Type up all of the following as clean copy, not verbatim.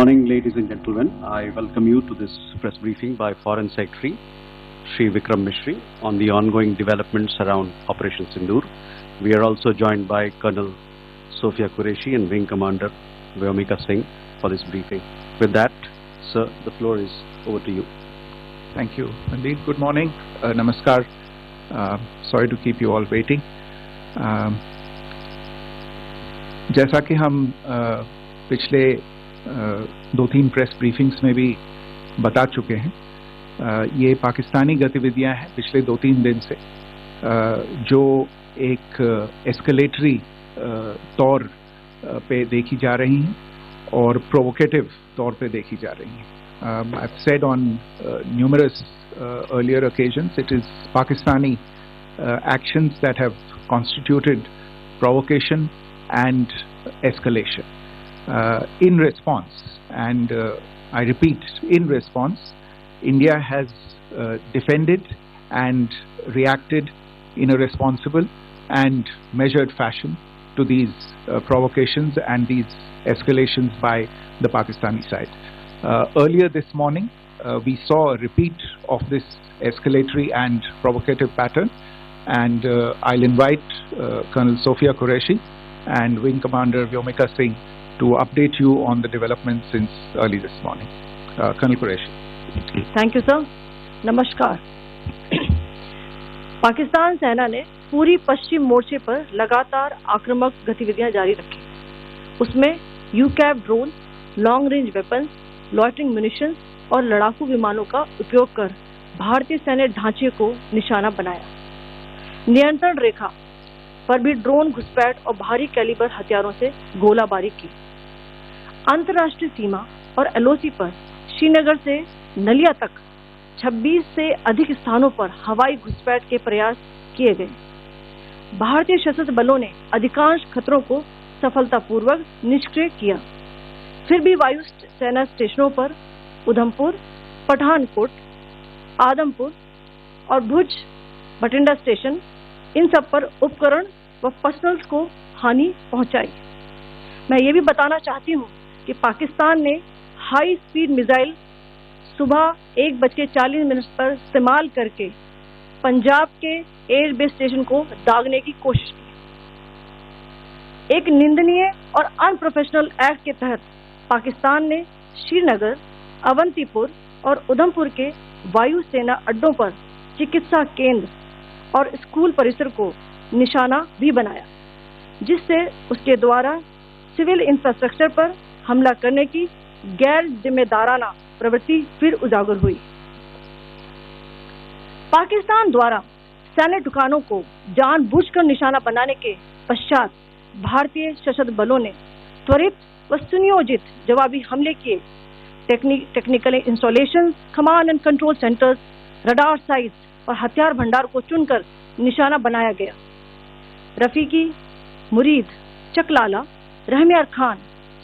morning, ladies and gentlemen. I welcome you to this press briefing by Foreign Secretary Shri Vikram Mishri on the ongoing developments around Operation Sindoor. We are also joined by Colonel Sophia Qureshi and Wing Commander Vyomika Singh for this briefing. With that, sir, the floor is over to you. Thank you. Indeed, good morning. Namaskar. Sorry to keep you all waiting. जैसा कि हम पिछले 2-3 press briefings में भी बता चुके हैं, ये पाकिस्तानी गतिविधियां हैं पिछले 2-3 दिन से, जो एक एस्केलेटरी तौर पे देखी जा रही हैं और प्रोवोकेटिव तौर पे देखी जा रही हैं. I've said on numerous earlier occasions, it is Pakistani actions that have constituted provocation and escalation. In response, and I repeat, in response, India has defended and reacted in a responsible and measured fashion to these provocations and these escalations by the Pakistani side. Earlier this morning, we saw a repeat of this escalatory and provocative pattern, and I'll invite Colonel Sophia Qureshi and Wing Commander Vyomika Singh to update you on the developments since early this morning. Colonel Qureshi. Thank you, sir. नमस्कार. पाकिस्तान सेना ने पूरी पश्चिम मोर्चे पर लगातार आक्रामक गतिविधियां जारी रखी. उसमें UCAV drone, long range weapons, loitering munitions और लड़ाकू विमानों का उपयोग कर भारतीय सैन्य ढांचे को निशाना बनाया. नियंत्रण रेखा पर भी ड्रोन घुसपैठ और भारी कैलिबर हथियारों से गोलाबारी की. अंतर्राष्ट्रीय सीमा और एलओसी पर श्रीनगर से नलिया तक 26 से अधिक स्थानों पर हवाई घुसपैठ के प्रयास किए गए. भारतीय सशस्त्र बलों ने अधिकांश खतरों को सफलतापूर्वक निष्क्रिय किया. फिर भी वायु सेना स्टेशनों पर उधमपुर, पठानकोट, आदमपुर और भुज बठिंडा स्टेशन, इन सब पर उपकरण व पर्सनल्स को हानि पहुंचाई. मैं ये भी बताना चाहती हूँ कि पाकिस्तान ने हाई स्पीड मिसाइल सुबह 1:40 पर इस्तेमाल करके पंजाब के एयरबेस स्टेशन को दागने की कोशिश की. एक निंदनीय और अनप्रोफेशनल एक्ट के तहत पाकिस्तान ने श्रीनगर, अवंतीपुर और उधमपुर के वायु सेना अड्डों पर चिकित्सा केंद्र और स्कूल परिसर को निशाना भी बनाया, जिससे उसके द्वारा सिविल इंफ्रास्ट्रक्चर पर हमला करने की गैर जिम्मेदाराना प्रवृत्ति फिर उजागर हुई. पाकिस्तान द्वारा सैन्य ठिकानों को जानबूझकर निशाना बनाने के पश्चात भारतीय सशस्त्र बलों ने त्वरित व सुनियोजित जवाबी हमले किए. Technical installations, command and control centres, radar sites और हथियार भंडार को चुनकर निशाना बनाया गया. रफीकी, मुरीद, चकलाला, रहमियार खान,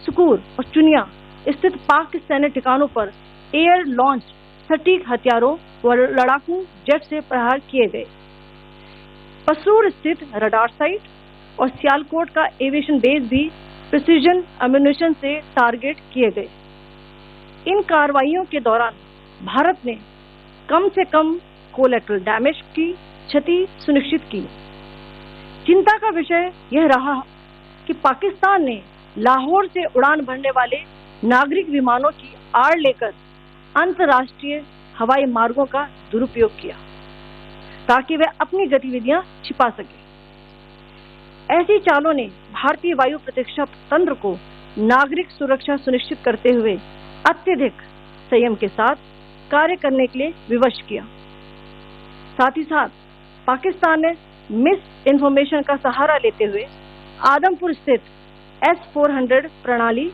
सुकूर और चुनिया स्थित पाक सैन्य ठिकानों पर एयर लॉन्च सटीक हथियारों व लड़ाकू जेट से प्रहार किए गए. पसरूर स्थित रडार साइट और सियालकोट का एविएशन बेस भी प्रिसीजन अम्यूनिशन से टारगेट किए गए. इन कार्रवाइयों के दौरान भारत ने कम से कम कोलैटरल डैमेज की क्षति सुनिश्चित की. चिंता का विषय यह रहा कि पाकिस्तान ने लाहौर से उड़ान भरने वाले नागरिक विमानों की आड़ लेकर अंतर्राष्ट्रीय हवाई मार्गों का दुरुपयोग किया ताकि वह अपनी गतिविधियां छिपा सके. ऐसी चालों ने भारतीय वायु प्रतिरक्षा तंत्र को नागरिक सुरक्षा सुनिश्चित करते हुए अत्यधिक संयम के साथ कार्य करने के लिए विवश किया. साथ ही साथ पाकिस्तान ने मिस इन्फॉर्मेशन का सहारा लेते हुए आदमपुर स्थित S-400 प्रणाली,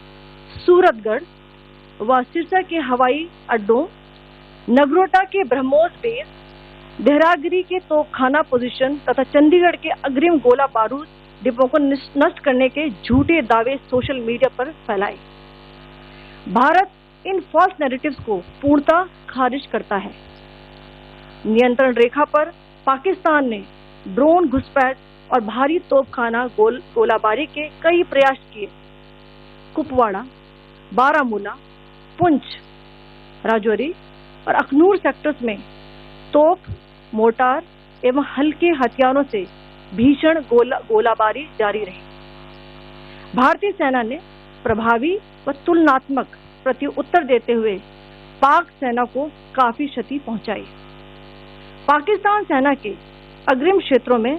सूरतगढ़ व सिरसा के हवाई अड्डों, नगरोटा के ब्रह्मोस बेस, देहरागिरी के तोपखाना पोजीशन तथा चंडीगढ़ के अग्रिम गोला बारूद डिपों को नष्ट करने के झूठे दावे सोशल मीडिया पर फैलाए. भारत इन फॉल्स नैरेटिव्स को पूर्णतः खारिज करता है. नियंत्रण रेखा पर पाकिस्तान ने ड्रोन घुसपैठ और भारी तोपखाना गोलाबारी के कई प्रयास किए. कुपवाड़ा, बारामूला, पुंछ, राजौरी और अखनूर सेक्टर्स में तोप, मोर्टार एवं हल्के हथियारों से भीषण गोलाबारी जारी रही। भारतीय सेना ने प्रभावी व तुलनात्मक प्रत्युत्तर देते हुए पाक सेना को काफी क्षति पहुंचाई। पाकिस्तान सेना के अग्रिम क्षेत्रों में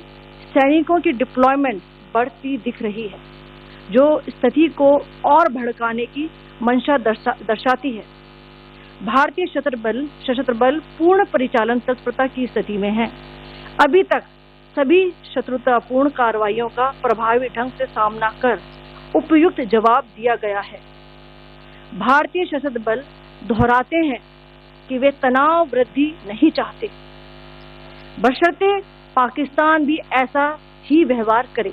सैनिकों की डिप्लॉयमेंट बढ़ती दिख रही है, जो स्थिति को और भड़काने की मंशा दर्शाती है। भारतीय सशस्त्र बल पूर्ण परिचालन तत्परता की स्थिति में है। अभी तक सभी शत्रुतापूर्ण कार्रवाइयों का प्रभावी ढंग से सामना कर उपयुक्त जवाब दिया गया है। भारतीय सशस्त्र बल दोहराते हैं कि वे तनाव वृद्धि नहीं चाहते, बशर्ते पाकिस्तान भी ऐसा ही व्यवहार करे।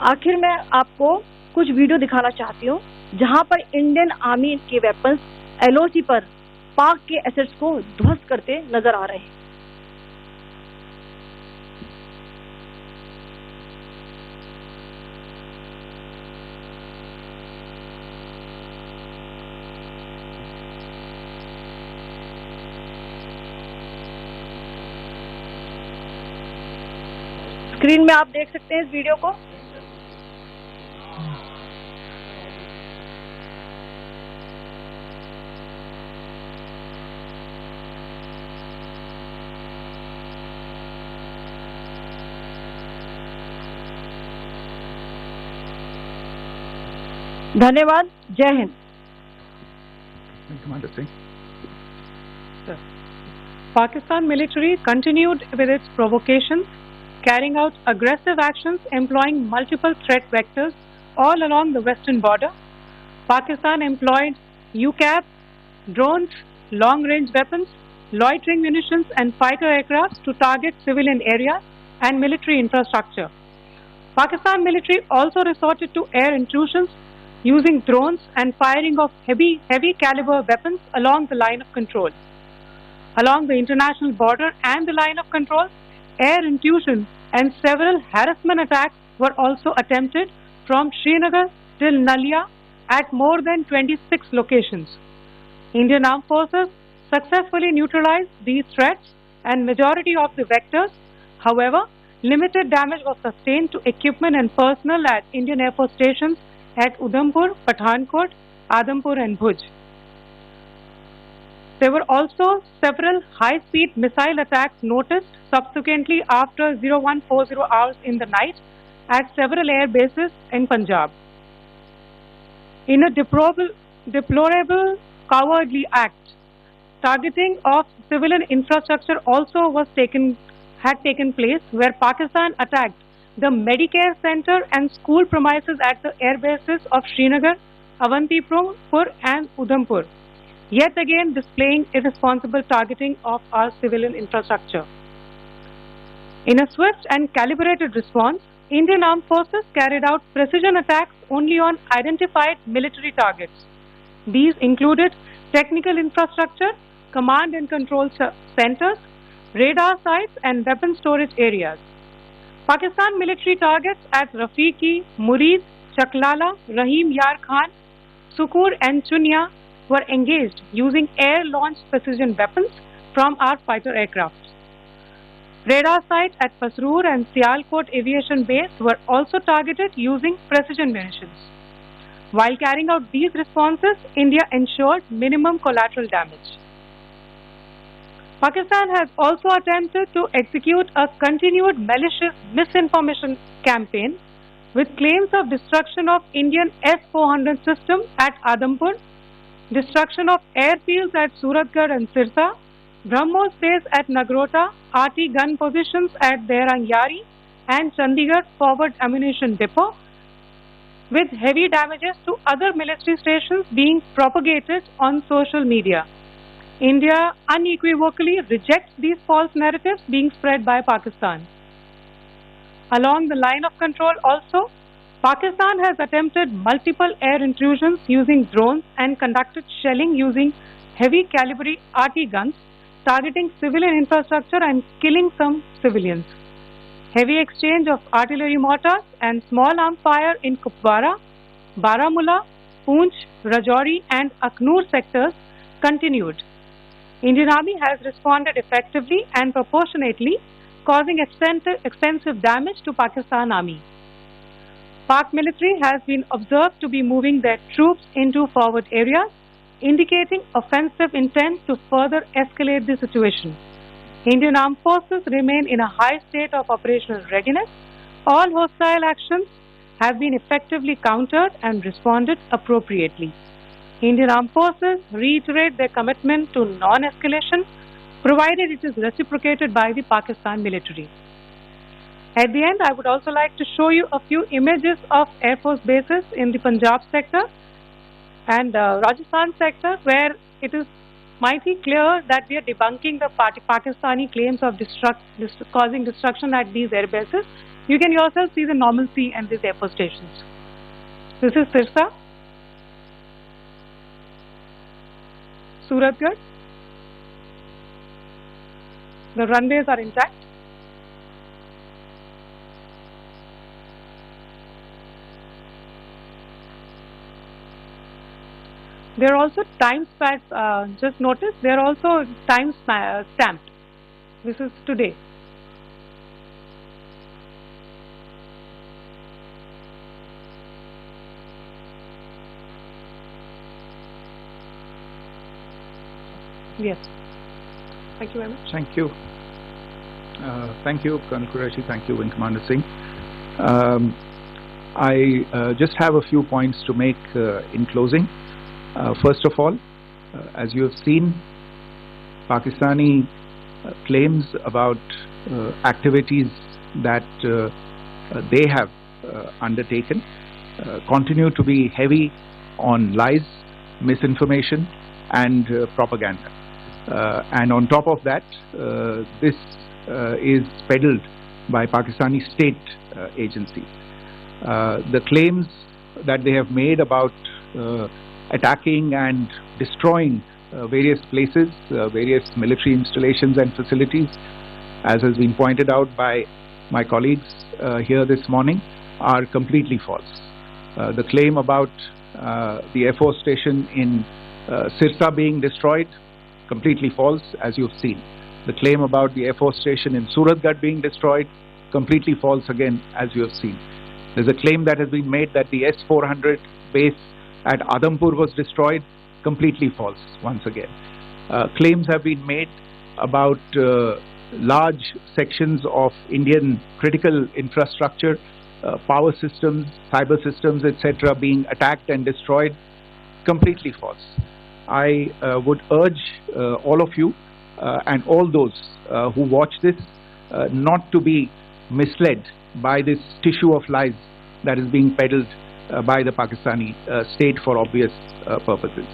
आखिर मैं आपको कुछ वीडियो दिखाना चाहती हूँ जहां पर इंडियन आर्मी के वेपन्स LOC पर पाक के एसेट्स को ध्वस्त करते नजर आ रहे हैं। स्क्रीन में आप देख सकते हैं इस वीडियो को। धन्यवाद। जय Hind. Commander Singh. Pakistan military continued with its provocations, carrying out aggressive actions employing multiple threat vectors all along the western border. Pakistan employed UCAV, drones, long-range weapons, loitering munitions and fighter aircraft to target civilian areas and military infrastructure. Pakistan military also resorted to air intrusions using drones and firing of heavy caliber weapons along the line of control. Along the international border and the line of control, air intrusion and several harassment attacks were also attempted from Srinagar till Nalia at more than 26 locations. Indian Armed Forces successfully neutralized these threats and majority of the vectors. However, limited damage was sustained to equipment and personnel at Indian Air Force stations at Udhampur, Pathankot, Adampur and Bhuj. There were also several high-speed missile attacks noticed subsequently after 0140 hours in the night at several air bases in Punjab. In a deplorable cowardly act, targeting of civilian infrastructure also had taken place, where Pakistan attacked the Medicare Center and school premises at the air bases of Srinagar, Avantipur and Udhampur, yet again displaying irresponsible targeting of our civilian infrastructure. In a swift and calibrated response, Indian Armed Forces carried out precision attacks only on identified military targets. These included technical infrastructure, command and control centers, radar sites and weapon storage areas. Pakistan military targets at Rafiqi, Murid, Chaklala, Rahim Yar Khan, Sukur and Chunya were engaged using air-launched precision weapons from our fighter aircraft. Radar sites at Pasroor and Sialkot Aviation Base were also targeted using precision munitions. While carrying out these responses, India ensured minimum collateral damage. Pakistan has also attempted to execute a continued malicious misinformation campaign with claims of destruction of Indian S-400 system at Adampur, destruction of airfields at Suratgarh and Sirsa, BrahMos base at Nagrota, RT gun positions at Derangyari and Chandigarh forward ammunition depot, with heavy damages to other military stations being propagated on social media. India unequivocally rejects these false narratives being spread by Pakistan. Along the line of control also, Pakistan has attempted multiple air intrusions using drones and conducted shelling using heavy caliber RT guns, targeting civilian infrastructure and killing some civilians. Heavy exchange of artillery mortars and small arms fire in Kupwara, Baramulla, Poonch, Rajouri and Aknoor sectors continued. Indian Army has responded effectively and proportionately, causing extensive damage to Pakistan Army. Pak military has been observed to be moving their troops into forward areas, indicating offensive intent to further escalate the situation. Indian Armed Forces remain in a high state of operational readiness. All hostile actions have been effectively countered and responded appropriately. Indian Armed Forces reiterate their commitment to non-escalation, provided it is reciprocated by the Pakistan military. At the end, I would also like to show you a few images of Air Force bases in the Punjab sector and Rajasthan sector, where it is mighty clear that we are debunking the Pakistani claims of causing destruction at these air bases. You can yourself see the normalcy and these air force stations. This is Sirsa, Suratgarh. The runways are intact. They are also time stamped. Just notice they are also time stamped. This is today. Yes. Thank you very much. Thank you. Thank you, Colonel Qureshi. Thank you, Wing Commander Singh. I just have a few points to make in closing. First of all, as you have seen, Pakistani claims about activities that they have undertaken continue to be heavy on lies, misinformation and propaganda. And on top of that, this is peddled by Pakistani state agencies. The claims that they have made about attacking and destroying various places, various military installations and facilities, as has been pointed out by my colleagues here this morning, are completely false. The claim about the Air Force station in Sirsa being destroyed, completely false, as you've seen. The claim about the Air Force station in Suratgarh being destroyed, completely false again, as you have seen. There's a claim that has been made that the S-400 base at Adampur was destroyed, completely false once again. Claims have been made about large sections of Indian critical infrastructure, power systems, cyber systems, etc. being attacked and destroyed, completely false. I would urge all of you and all those who watch this not to be misled by this tissue of lies that is being peddled by the Pakistani state for obvious purposes.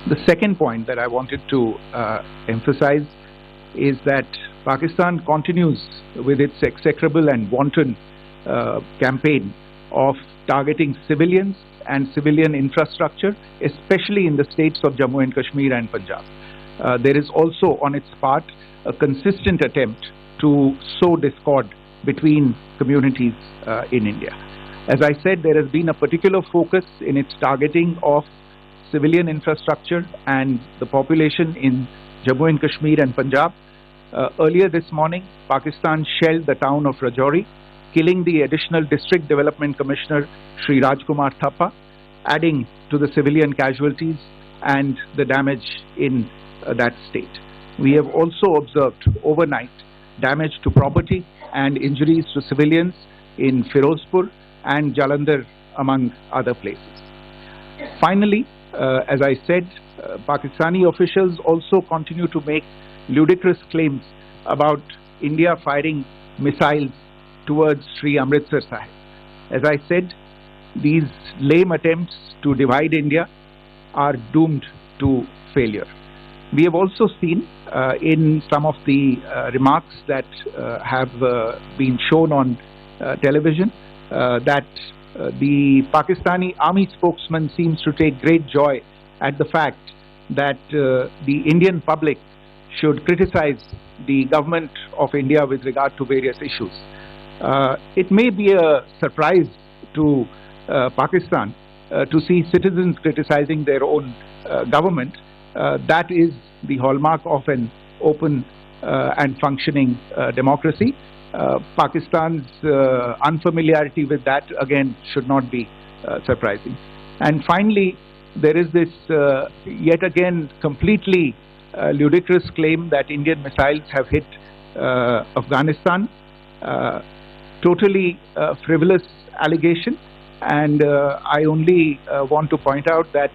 The second point that I wanted to emphasize is that Pakistan continues with its execrable and wanton campaign of targeting civilians and civilian infrastructure, especially in the states of Jammu and Kashmir and Punjab. There is also on its part a consistent attempt to sow discord between communities in India. As I said, there has been a particular focus in its targeting of civilian infrastructure and the population in Jammu and Kashmir and Punjab. Earlier this morning, Pakistan shelled the town of Rajouri, killing the additional District Development Commissioner Shri Rajkumar Thappa, adding to the civilian casualties and the damage in that state. We have also observed overnight damage to property and injuries to civilians in Firozpur and Jalandhar, among other places. Finally, as I said, Pakistani officials also continue to make ludicrous claims about India firing missiles towards Sri Amritsar Sahib. As I said, these lame attempts to divide India are doomed to failure. We have also seen in some of the remarks that have been shown on television that the Pakistani army spokesman seems to take great joy at the fact that the Indian public should criticize the government of India with regard to various issues. It may be a surprise to many of you that the Pakistani army spokesman seems to take great joy at the fact that the Indian public should criticize the government of India with regard to various issues. It may be a surprise to many of you that the Pakistani army spokesman seems to take great joy at the fact that the Indian public should criticize the government of India with regard to various issues. Pakistan to see citizens criticizing their own government, that is the hallmark of an open and functioning democracy. Pakistan's unfamiliarity with that, again, should not be surprising. And finally, there is this yet again completely ludicrous claim that Indian missiles have hit Afghanistan. Totally frivolous allegation, and I only want to point out that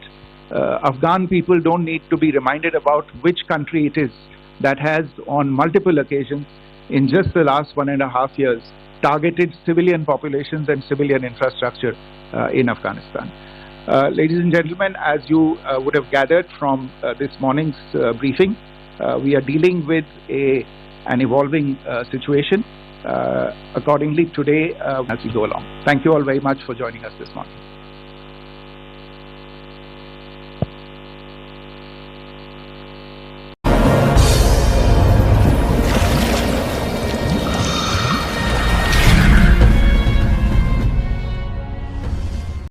Afghan people don't need to be reminded about which country it is that has on multiple occasions in just the last 1.5 years targeted civilian populations and civilian infrastructure in Afghanistan. Ladies and gentlemen, as you would have gathered from this morning's briefing, we are dealing with an evolving situation. Accordingly, today, as we go along. Thank you all very much for joining us this morning.